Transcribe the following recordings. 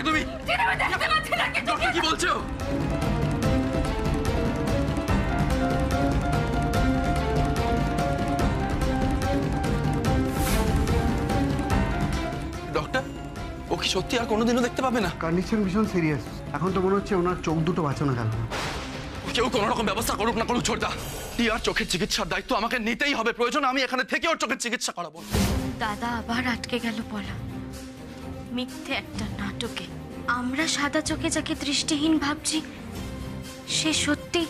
নাকি তুমি? ডক্টর কি বলছো? ডক্টর, ও কি সত্যি আর কোনোদিনও দেখতে পাবে না? কন্ডিশন ভীষণ সিরিয়াস। এখন তো মনে হচ্ছে ওনার চোখ দুটো বাঁচানো গেল না। কেউ কোনো রকম ব্যবস্থা করুক না করুক ছোটদা, টিয়ার চোখের চিকিৎসার দায়িত্ব আমাকে নিতেই হবে। প্রয়োজন আমি এখানে থেকে ওর চোখের চিকিৎসা করাবো। দাদা আবার আটকে গেল বলা। মিথ্যে একটা নাটকে আমরা সাদা চোখে যাকে দৃষ্টিহীন ভাবছি সে সত্যি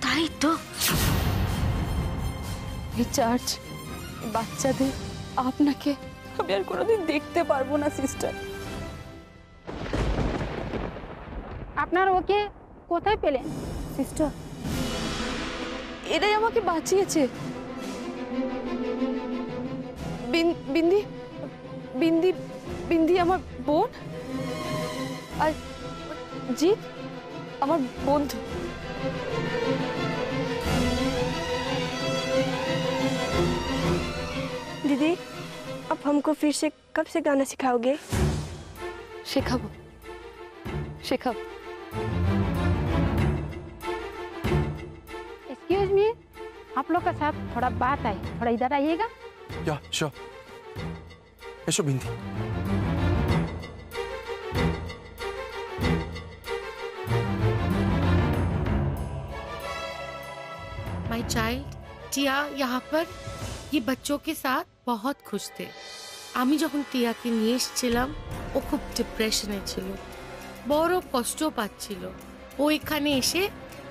তাই তো। এই চার্জ বাচ্চাদের আপনাকে আমি আর কোনোদিন দেখতে পারবো না সিস্টার। আপনার ওকে কোথায় পেলেন সিস্টার? এরাই আমাকে বাঁচিয়েছে। বিন্দি বিন্দি বিন্দি আমার বোন, আর জিৎ আমার বন্ধু। दीदी अब हमको फिर से कब से गाना सिखाओगे? শেখাবো শেখাবো। एक्सक्यूज मी, आप लोग का साथ थोड़ा बात है, थोड़ा इधर आइएगा। या श्योर। এসো বিন্দি। माय चाइल्ड टिया यहाँ पर ये बच्चों के साथ बहुत खुश थे। আমি যখন টিয়াকে নিয়ে এসেছিলাম ও খুব ডিপ্রেশনে ছিল, বড় কষ্ট পাচ্ছিল। ও এখানে এসে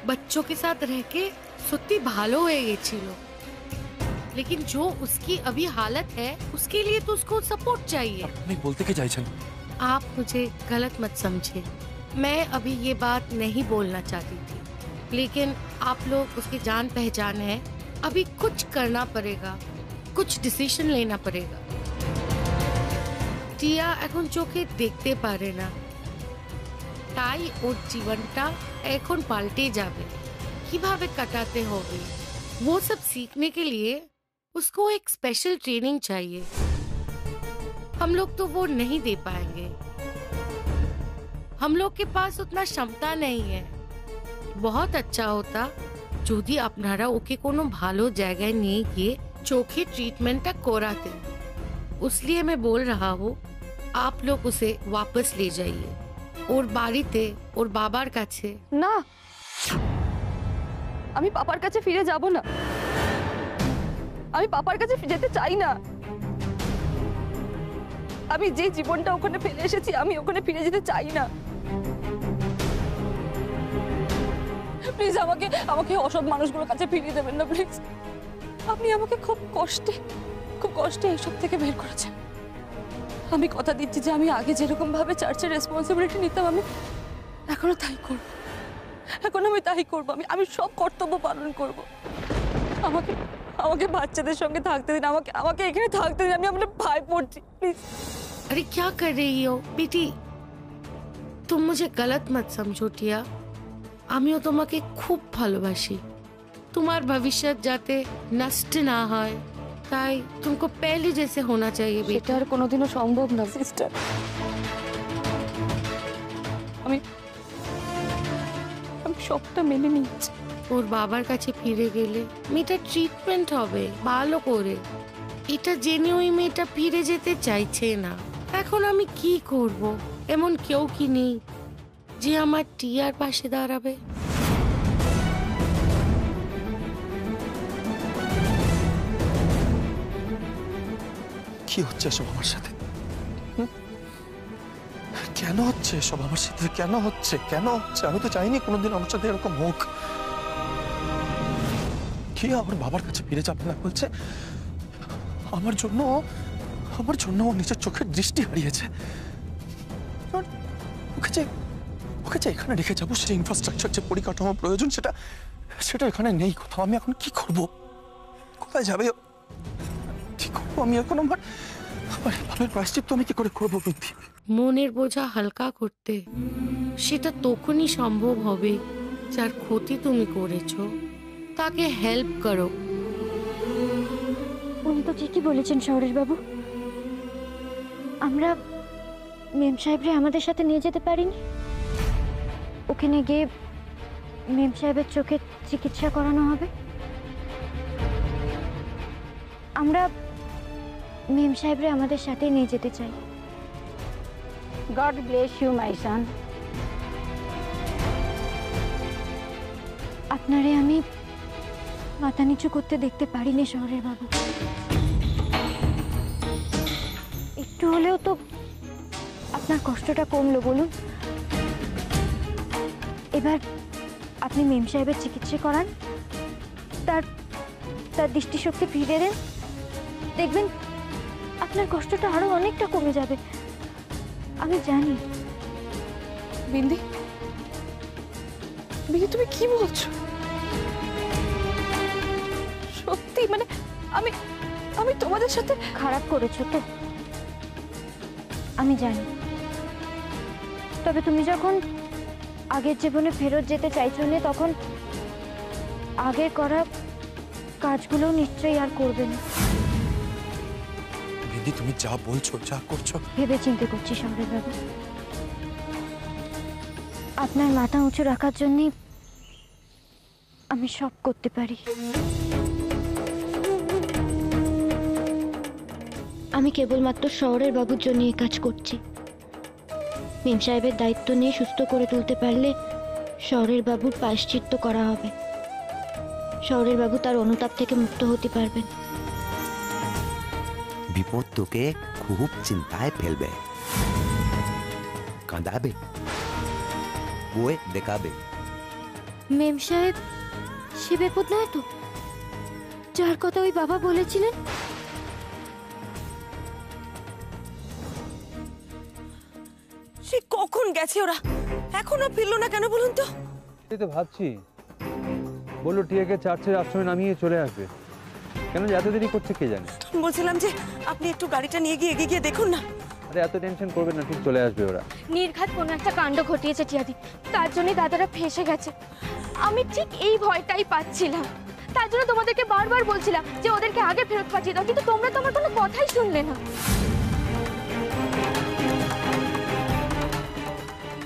बच्चों के साथ रह के सत्ती भालो হয়ে গেছিল। लेकिन जो उसकी अभी हालत है उसके लिए तो उसको सपोर्ट चाहिए। नहीं बोलते क्या चाइछन? आप मुझे गलत मत समझे, मैं अभी ये बात नहीं बोलना चाहती थी, लेकिन आप लोग उसकी जान पहचान है। अभी कुछ करना पड़ेगा, कुछ डिसीजन लेना पड़ेगा। টিয়া এখন চোখে দেখতে পারে না, তাই ওর জীবনটা এখন পাল্টে যাবে। কিভাবে কাটাতে হবে वो सब सीखने के लिए उसको एक स्पेशल ट्रेनिंग चाहिए। हम लोग तो वो नहीं दे पाएंगे, हम लोग के पास उतना क्षमता नहीं है। बहुत अच्छा होता যদি আপনারা ওকে কোনো ভালো জায়গায় নিয়ে গিয়ে চোখে ট্রিটমেন্টটা করাতেন। इसलिए मैं बोल रहा हूँ आप लोग उसे वापस ले जाइए ওর বাড়িতে ওর বাবার কাছে। না, আমি পাপার কাছে ফিরে যাব না। আমি পাপার কাছে যেতে চাই না। আমি যে জীবনটা ওখানে ফেলে এসেছি আমি ওখানে ফিরে যেতে চাই না। প্লিজ আমাকে আমাকে অসৎ মানুষগুলোর কাছে ফিরিয়ে দেবেন না প্লিজ। আপনি আমাকে খুব কষ্টে এসব থেকে বের করেছেন। আমি কথা দিচ্ছি যে আমি আগে যেরকম ভাবে চার্চের রেসপন্সিবিলিটি নিতাম আমি এখনো তাই করব। এখন আমি তাই করব। আমি সব কর্তব্য পালন করব। আমাকে আমাকে বাচ্চাদের সঙ্গে থাকতে দিন, আমাকে এখানে থাকতে দিন। আমি আমার ভাই পড়ছি প্লিজ। अरे क्या कर रही हो बेटी? तुम मुझे गलत मत समझो टिया, আমিও তোমাকে খুব ভালোবাসি। তোমার ভবিষ্যৎ যাতে নষ্ট না হয় তাই तुमको पहले जैसे होना चाहिए बेटा। এটা আর কোনোদিনও সম্ভব না সিস্টার। আমি সবটা মেনে নিচ্ছি। ওর বাবার কাছে ফিরে গেলে মেয়েটা ট্রিটমেন্ট হবে ভালো করে। এটা জেনে ওই মেয়েটা ফিরে যেতে চাইছে না। এখন আমি কি করব? এমন কেউ কি নেই যে আমার টিয়ার পাশে দাঁড়াবে? কি হচ্ছে এসব আমার সাথে? কেন হচ্ছে এসব আমার সাথে? কেন হচ্ছে? আমি তো চাইনি কোনোদিন আমার সাথে এরকম হোক। কি আমার বাবার কাছে ফিরে যাবে না বলছে? আমার জন্য ও নিজের চোখের দৃষ্টি হারিয়েছে। ওকে যে এখানে রেখে যাবো, সেই ইনফ্রাস্ট্রাকচার যে পরিকাঠামো প্রয়োজন সেটা এখানে নেই কোথাও। আমি এখন কি করব? কোথায় যাবে? কি করবো আমি এখন? আমার ভাবের প্রায়শ্চিত্ত আমি কি করে করবো? মনের বোঝা হালকা করতে সেটা তখনই সম্ভব হবে যার ক্ষতি তুমি করেছো তাকে হেল্প করো। উনি তো ঠিকই বলেছেন শহরের বাবু। আমরা মেম সাহেবরে আমাদের সাথে নিয়ে যেতে পারিনি? ওখানে গিয়ে মেম সাহেবের চোখের চিকিৎসা করানো হবে। আমরা মেম সাহেবরে আমাদের সাথে নিয়ে যেতে চাই। গড ব্লেস ইউ মাই সন। আপনারে আমি মাথা নিচু করতে দেখতে পারিনি শহরের বাবু। একটু হলেও তো আপনার কষ্টটা কমলো বলুন। এবার আপনি মেম সাহেবের চিকিৎসা করান, তার তার দৃষ্টিশক্তি ফিরে দেন, দেখবেন আপনার কষ্টটা আরো অনেকটা কমে যাবে। আমি জানি। বিন্দি, বিন্দি তুমি কি বলছো? সত্যি মানে আমি আমি তোমাদের সাথে খারাপ করেছো তো আমি জানি, তবে তুমি যখন আগের জীবনে ফেরত যেতে চাইছো না, তখন আগের করা কাজগুলো নিশ্চয়ই আর করবে না। বিন্দি, তুমি যা বলছো, যা করছো, ভেবে চিন্তে করছি শহরের বাবু। আপনার মাথা উঁচু রাখার জন্যে আমি সব করতে পারি। আমি কেবলমাত্র শহরের বাবুর জন্য এই কাজ করছি। মেম সাহেবের দায়িত্ব নিয়ে সুস্থ করে তুলতে পারলে শহরের বাবুর প্রায়শ্চিত্ত করা হবে। শহরের বাবু তার অনুতাপ থেকে মুক্ত হতে পারবেন। বিপদ তোকে খুব চিন্তায় ফেলবে, কাঁদাবে, বয়ে দেখাবে। মেম সাহেব সে বিপদ নয় তো, যার কথা ওই বাবা বলেছিলেন? সে কখন গেছে ওরা? এখনো ফিরলো না কেন বলুন তো? এই তো ভাবছি, বললো টিয়াকে চার্চের আশ্রমে নামিয়ে চলে আসবে। কেন যে এত দেরি করছে কে জানে। বলছিলাম যে আপনি একটু গাড়িটা নিয়ে গিয়ে এগিয়ে গিয়ে দেখুন না। আরে এত টেনশন করবেন না, ঠিক চলে আসবে ওরা। নির্ঘাত কোনো একটা কাণ্ড ঘটিয়েছে টিয়াদি, তার জন্যই দাদারা ফেঁসে গেছে। আমি ঠিক এই ভয়টাই পাচ্ছিলাম, তার জন্য তোমাদেরকে বারবার বলছিলাম যে ওদেরকে আগে ফেরত পাঠিয়ে দাও, কিন্তু তোমরা তো আমার কোনো কথাই শুনলে না।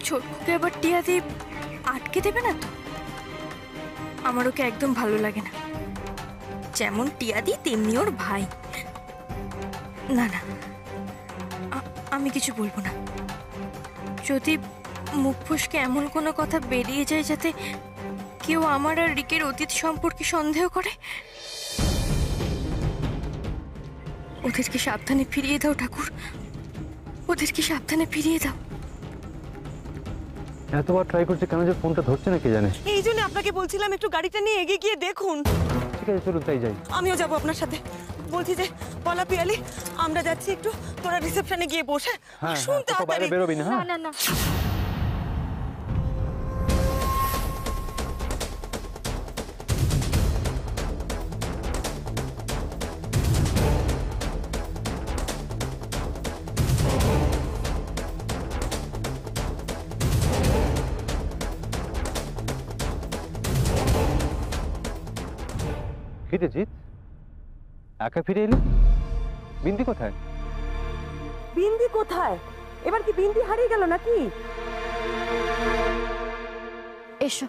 ছোটকুকে এবার টিয়াদি আটকে দেবে না তো? আমার ওকে একদম ভালো লাগে না, যেমন টিয়াদি তেমনি ওর ভাই। না না, আমি কিছু বলবো না। যদি মুখ ফসকে এমন কোনো কথা বেরিয়ে যায় যাতে কেউ আমার আর রিকের অতীত সম্পর্কে সন্দেহ করে, ওদেরকে সাবধানে ফিরিয়ে দাও ঠাকুর, ওদেরকে সাবধানে ফিরিয়ে দাও। এতবার ট্রাই করছে, কেন যে ফোনটা ধরছে না কে জানে। এই জন্য আপনাকে বলছিলাম একটু গাড়িটা নিয়ে এগিয়ে গিয়ে দেখুন। ঠিক আছে চলুন তাই যাই। আমিও যাবো আপনার সাথে। বলছি যে পলা পিয়ালি, আমরা যাচ্ছি একটু, তোরা রিসেপশনে গিয়ে বসে শুনতে হ্যাঁ, বাইরে বেরোবি না। হ্যাঁ না না, ফিরে জিৎ, একা ফিরে এলি? বিন্দি কোথায়? বিন্দি কোথায়? এবার কি বিন্দি হারিয়ে গেল নাকি? এসো।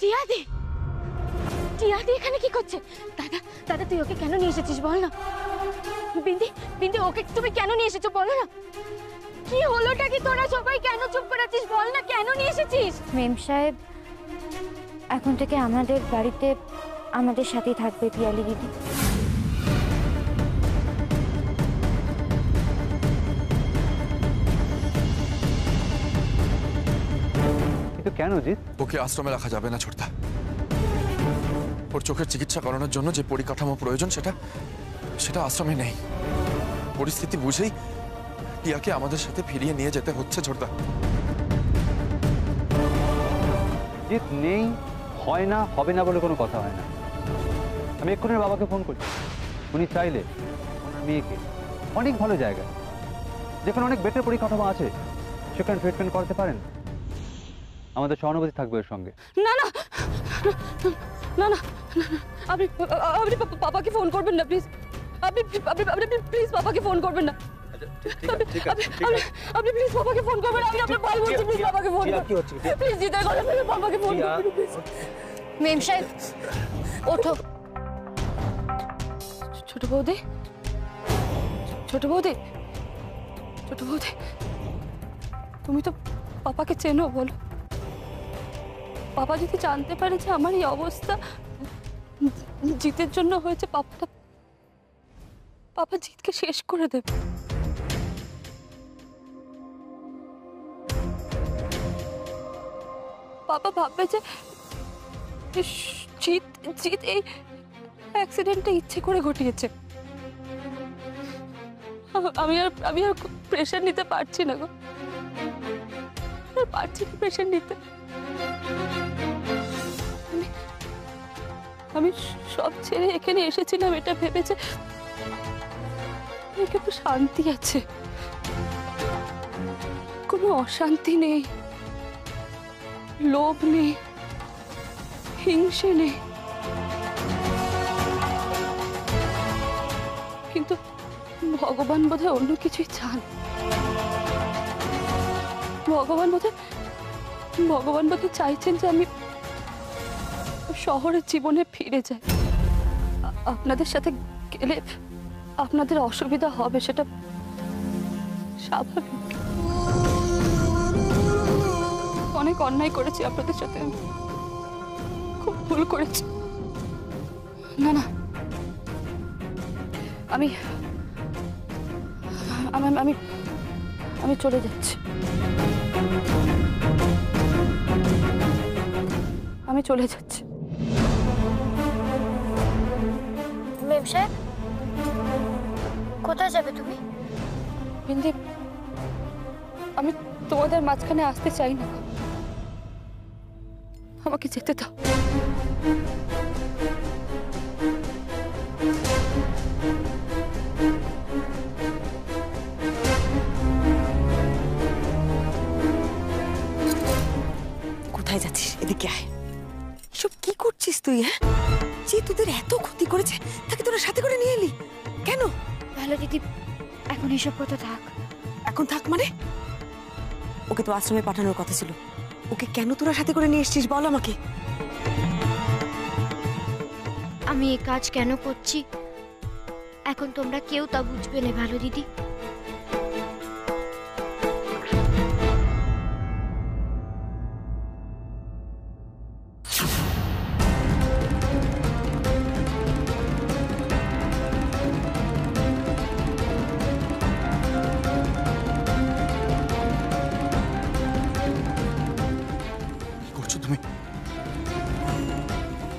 টিয়াদি, টিয়াদি এখানে কি করছে? দাদা দাদা তুই ওকে কেন নিয়ে এসেছিস বল না। বিন্দি, বিন্দি ওকে তুমি কেন নিয়ে এসেছো বলো না। কি হলোটা কি, তোরা সবাই কেন চুপ করে আছিস বল না, কেন নিয়ে এসেছিস? মেম সাহেব এখন থেকে আমাদের বাড়িতে আমাদের সাথেই থাকবে পিয়ালি দিদি। কিন্তু কেন জিৎ? ওকে আশ্রমে রাখা যাবে না ছোটদা। ওর চোখের চিকিৎসা করানোর জন্য যে পরিকাঠামো প্রয়োজন সেটা আশ্রমে নেই। পরিস্থিতি বুঝেই টিয়াকে আমাদের সাথে ফিরিয়ে নিয়ে যেতে হচ্ছে ছোটদা। জিৎ নেই, হয় না, হবে না বলে কোনো কথা হয় না। আমি এক্ষুনি বাবাকে ফোন করছি। উনি চাইলে ওনার মেয়েকে অনেক ভালো জায়গায়, যেখানে অনেক বেটার পরিকাঠামো আছে, সেখানে ট্রিটমেন্ট করাতে পারেন। আমাদের সহানুভূতি থাকবে এর সঙ্গে। না না না না, আপনি আপনি পাপাকে ফোন করবেন না প্লিজ। আপনি আপনি আপনি প্লিজ পাপাকে ফোন করবেন না। আপনি প্লিজ পাপাকে ফোন করবেন। আমি আপনার ভাই বলছি, প্লিজ পাপাকে ফোন করুন। প্লিজ জিতের কথা ভেবে পাপাকে ফোন করুন প্লিজ। মেম সাহেব ওঠো। ছোট বৌদি, ছোট বৌদি, ছোট বৌদি, তুমি তো পাপাকে চেনো, বলো। পাপা যদি জানতে পারে যে আমার এই অবস্থা জিতের জন্য হয়েছে, পাপা জিতকে শেষ করে দেবে। পাপা ভাববে যে জিত এই অ্যাক্সিডেন্টটা ইচ্ছে করে ঘটিয়েছে। আমি আর প্রেশার নিতে পারছি না গো, পারছি না প্রেশার নিতে। আমি সব ছেড়ে এখানে এসেছিলাম এটা ভেবেছে একটু শান্তি আছে, কোনো অশান্তি নেই, লোভ নেই, হিংসে নেই। কিন্তু ভগবান বোধহয় অন্য কিছুই চান। ভগবান বোধহয় চাইছেন যে আমি শহরের জীবনে ফিরে যাই। আপনাদের সাথে গেলে আপনাদের অসুবিধা হবে, সেটা স্বাভাবিক। অনেক অন্যায় করেছি আপনাদের সাথে, আমি খুব ভুল করেছি। না না, আমি আমি আমি আমি চলে যাচ্ছি। আমি চলে যাচ্ছি। মেম সাহেব কোথায় যাবে তুমি? বিন্দি, আমি তোমাদের মাঝখানে আসতে চাই না, আমাকে যেতে দাও। কোথায় যাচ্ছিস? এদিকে আয়। সব কি করছিস তুই? হ্যাঁ, যে তোদের এত ক্ষতি করেছে তাকে তোরা সাথে করে নিয়ে এলি কেন? ভালো দিদি, এখন এসব কথা থাক। এখন থাক মানে? ওকে তো আশ্রমে পাঠানোর কথা ছিল, ওকে কেন তোরা সাথে করে নিয়ে এসছিস বল আমাকে। আমি এই কাজ কেন করছি এখন তোমরা কেউ তা বুঝবে না ভালো দিদি।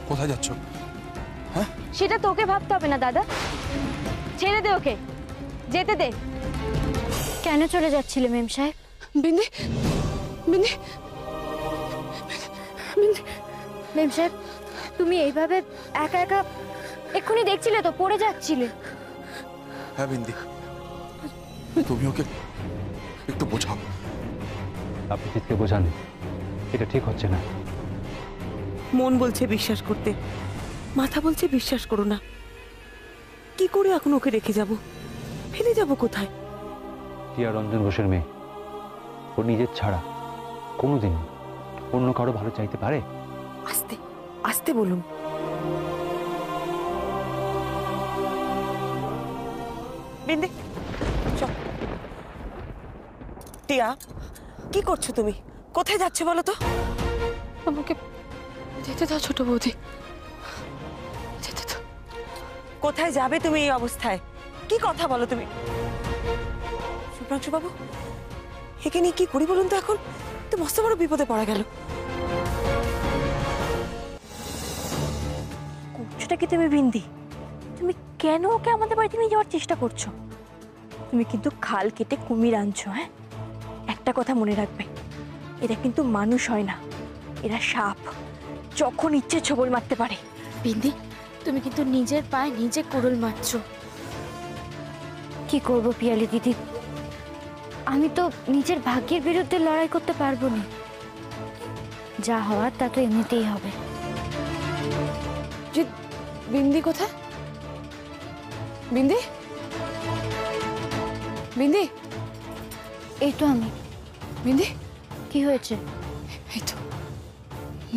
কোথায় যাচ্ছ? হ্যাঁ, সেটা তোকে ভাবতে হবে না দাদা, ছেড়ে দে ওকে, যেতে দে। কেন চলে যাচ্ছিলে মেম সাহেব? বিন্দি, বিন্দি, বিন্দি। মেম সাহেব তুমি এইভাবে একা একা এক্ষুনি দেখছিলে তো পড়ে যাচ্ছিলে। হ্যাঁ বিন্দি, তুমি ওকে একটু বোঝাও। আপনি জিতকে বোঝান, এটা ঠিক হচ্ছে না। মন বলছে বিশ্বাস করতে, মাথা বলছে বিশ্বাস করো না। কি করে এখন ওকে রেখে যাব? ফেলে যাব কোথায়? টিয়া রঞ্জন ঘোষের মেয়ে, ও নিজের ছাড়া কোনোদিন অন্য কারো ভালো চাইতে পারে? আস্তে আস্তে বলুন। বিন্দি চল। টিয়া, কি করছো তুমি? কোথায় যাচ্ছে বলো তো? আমাকে যেতে দাও ছোট বৌদি, যেতে দাও। কোথায় যাবে তুমি এই অবস্থায়? কি কথা বলো তুমি? শুভ্রাংশু বাবু, একে নিয়ে কি করি বলুন তো? এখন তো মস্ত বড় বিপদে পড়া গেল। করছোটা কি তুমি বিন্দি? তুমি কেন ওকে আমাদের বাড়িতে নিয়ে যাওয়ার চেষ্টা করছো? তুমি কিন্তু খাল কেটে কুমির আনছো। হ্যাঁ, একটা কথা মনে রাখবে, এরা কিন্তু মানুষ হয় না, এরা সাপ, যখন ইচ্ছে ছবল মারতে পারে। বিন্দি, তুমি কিন্তু নিজের পায়ে নিজে কুড়ুল মারছো। কি করব পিয়ালি দিদি, আমি তো নিজের ভাগ্যের বিরুদ্ধে লড়াই করতে পারবো না। যা হওয়ার তা তো এমনিতেই হবে। বিন্দি কোথায়? বিন্দি, বিন্দি, এই তো আমি। বিন্দি, কি হয়েছে? এই তো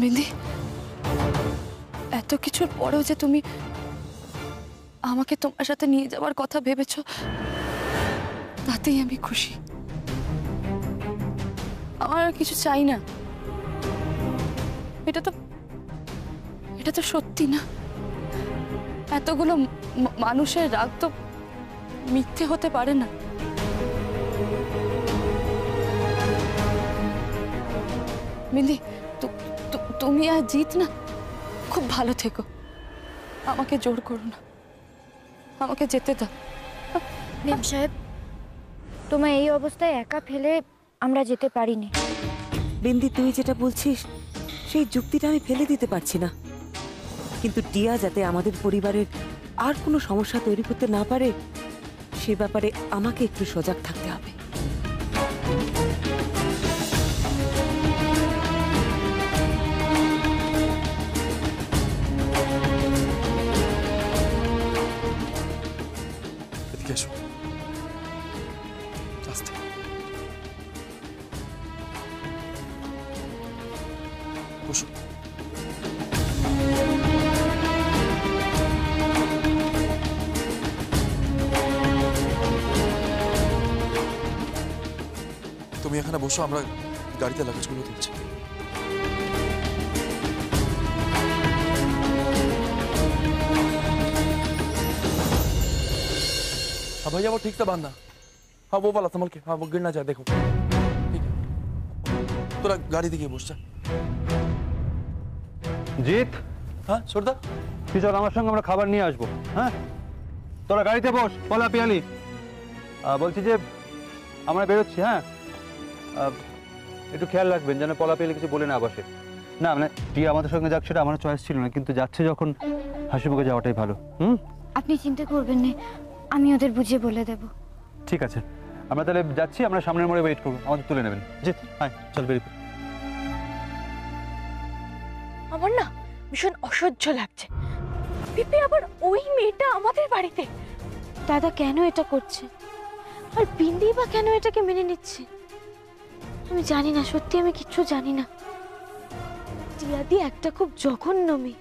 বিন্দি, এত কিছুর পরেও যে তুমি আমাকে তোমার সাথে নিয়ে যাওয়ার কথা ভেবেছো, তাতেই আমি খুশি। আমার আর কিছু চাই না। এটা তো সত্যি না। এতগুলো মানুষের রাগ তো মিথ্যে হতে পারে না। বিন্দি, তুমি আর জিত না খুব ভালো থেকো। আমাকে জোর করো না, আমাকে যেতে দাও। মেম সাহেব, তোমার এই অবস্থায় একা ফেলে আমরা যেতে পারিনি। বিন্দি, তুই যেটা বলছিস সেই যুক্তিটা আমি ফেলে দিতে পারছি না, কিন্তু টিয়া যাতে আমাদের পরিবারের আর কোনো সমস্যা তৈরি করতে না পারে সে ব্যাপারে আমাকে একটু সজাগ থাকতে হবে। এদিকে এসো, আস্তে। বসো। তুমি এখানে বসো, আমরা গাড়িতে লাগেজগুলো দিচ্ছি। हाँ भैया वो ठीक से बांधना। हाँ वो वाला संभल के, हाँ वो गिर ना जाए, देखो ठीक है। তোরা গাড়ি দিকে বসছে। জিৎ, হ্যাঁ সর্দা, তুই চল আমার সঙ্গে, আমরা খাবার নিয়ে আসবো। হ্যাঁ, তোরা গাড়িতে বস। পলা পিয়ালি, বলছি যে আমরা বেরোচ্ছি। হ্যাঁ, একটু খেয়াল রাখবেন যেন পলা পিয়ালি কিছু বলে না বসে। না মানে টিয়া আমাদের সঙ্গে যাক সেটা আমার চয়েস ছিল না, কিন্তু যাচ্ছে যখন হাসি মুখে যাওয়াটাই ভালো। আপনি চিন্তা করবেন না, আমি ওদের বুঝিয়ে বলে দেব। ঠিক আছে, আমরা তাহলে যাচ্ছি। আমরা সামনের মোড়ে ওয়েট করবো, আমাদের তুলে নেবেন। জিৎ, হ্যাঁ চল বেরিয়ে পড়। আমার না ভীষণ অসহ্য লাগছে। পিপি আবার ওই মেয়েটা আমাদের বাড়িতে। দাদা কেন এটা করছে, আর বিন্দি বা কেন এটাকে মেনে নিচ্ছে? আমি জানি না, সত্যি আমি কিচ্ছু জানি না। টিয়াদি একটা খুব জঘন্য মেয়ে।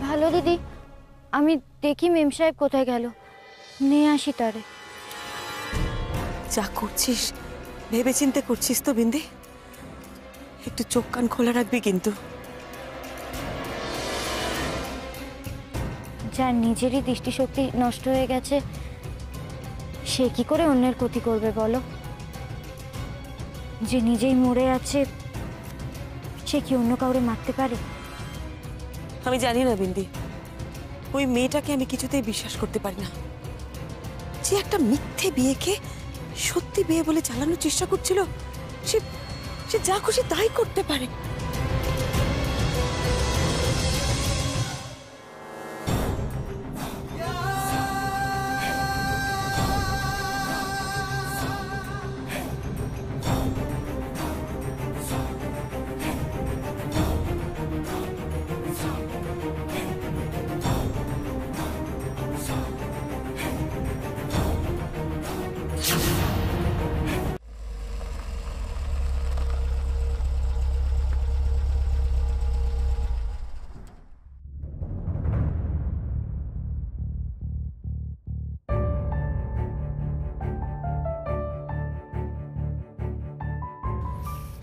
ভালো দিদি, আমি দেখি মেম সাহেব কোথায় গেল, নিয়ে আসি তারে। যা করছিস ভেবে চিন্তে করছিস তো বিন্দি? একটু চোখ কান খোলা রাখবি কিন্তু। যার নিজেরই দৃষ্টিশক্তি নষ্ট হয়ে গেছে সে কি করে অন্যের ক্ষতি করবে বলো? যে নিজেই মরে আছে সে কি অন্য কাউরে মারতে পারে? আমি জানি না বিন্দি, ওই মেয়েটাকে আমি কিছুতেই বিশ্বাস করতে পারি না। যে একটা মিথ্যে বিয়েকে সত্যি বিয়ে বলে চালানোর চেষ্টা করছিল, সে সে যা খুশি তাই করতে পারে।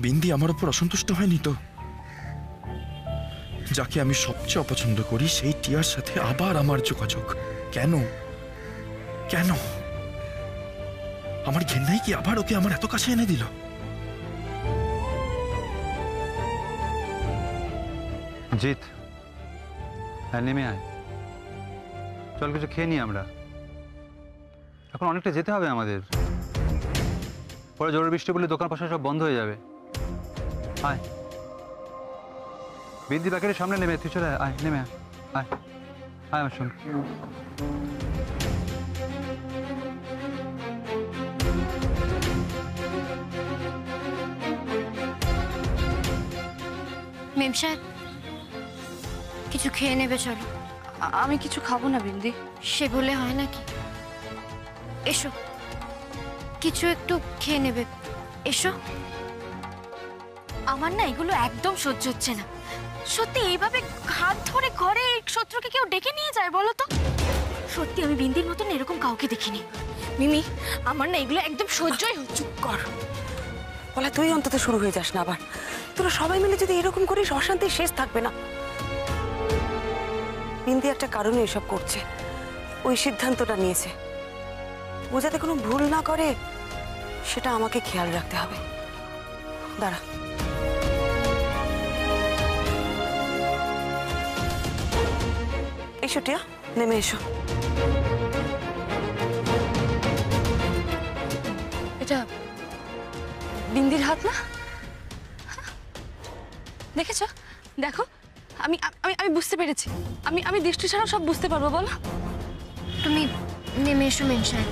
বিন্দি আমার উপর অসন্তুষ্ট হয়নি তো? যাকে আমি সবচেয়ে অপছন্দ করি সেই টিয়ার সাথে আবার আমার যোগাযোগ কেন? কেন আমার ঘেন্নাই কি আবার ওকে আমার এত কাছে এনে দিল? জিৎ, হ্যাঁ নেমে আয়, চল কিছু খেয়ে নি আমরা। এখন অনেকটা যেতে হবে আমাদের। পরে জোরে বৃষ্টি পড়লে দোকান পাশে সব বন্ধ হয়ে যাবে। আয় বিন্দি প্যাকেটের সামনে নেমে, তুই চলে আয়, নেমে আয়, আয় আয় আমার সঙ্গে। মেম সাহেব কিছু খেয়ে নেবে চলো। আমি কিছু খাবো না বিন্দি। সে বলে হয় নাকি? এসো, কিছু একটু খেয়ে নেবে, এসো। আমার না এগুলো একদম সহ্য হচ্ছে না। সত্যি এইভাবে হাত ধরে ঘরে শত্রুকে কেউ ডেকে নিয়ে যায় বলো তো? সত্যি আমি বিন্দির মতন এরকম কাউকে দেখিনি। মিমি, আমার না এগুলো একদম সহ্যই হচ্ছে। চুপ কর বলা, তুই অন্তত শুরু হয়ে যাস না আবার। তোরা সবাই মিলে যদি এরকম করিস, অশান্তির শেষ থাকবে না। বিন্দি একটা কারণে এসব করছে, ওই সিদ্ধান্তটা নিয়েছে। ও যাতে কোনো ভুল না করে সেটা আমাকে খেয়াল রাখতে হবে। দাঁড়া, এসো টিয়া, নেমে এসো। এটা বিন্দির হাত না? দেখেছো? দেখো, আমি আমি আমি বুঝতে পেরেছি। আমি দৃষ্টি ছাড়াও সব বুঝতে পারবো। বলো, তুমি নেমে এসো মেম সাহেব।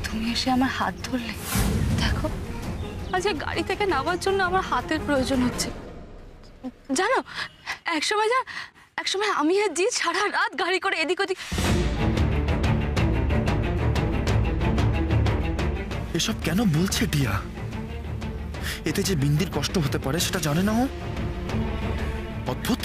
তুমি এসে আমার হাত ধরলে। দেখো, আজ এই গাড়ি থেকে নামার জন্য আমার হাতের প্রয়োজন হচ্ছে। জানো, একসময় আমি আর জি সারা রাত গাড়ি করে এদিক ওদিক। এসব কেন বলছে টিয়া? এতে যে বিন্দির কষ্ট হতে পারে সেটা জানে না ও? অদ্ভুত।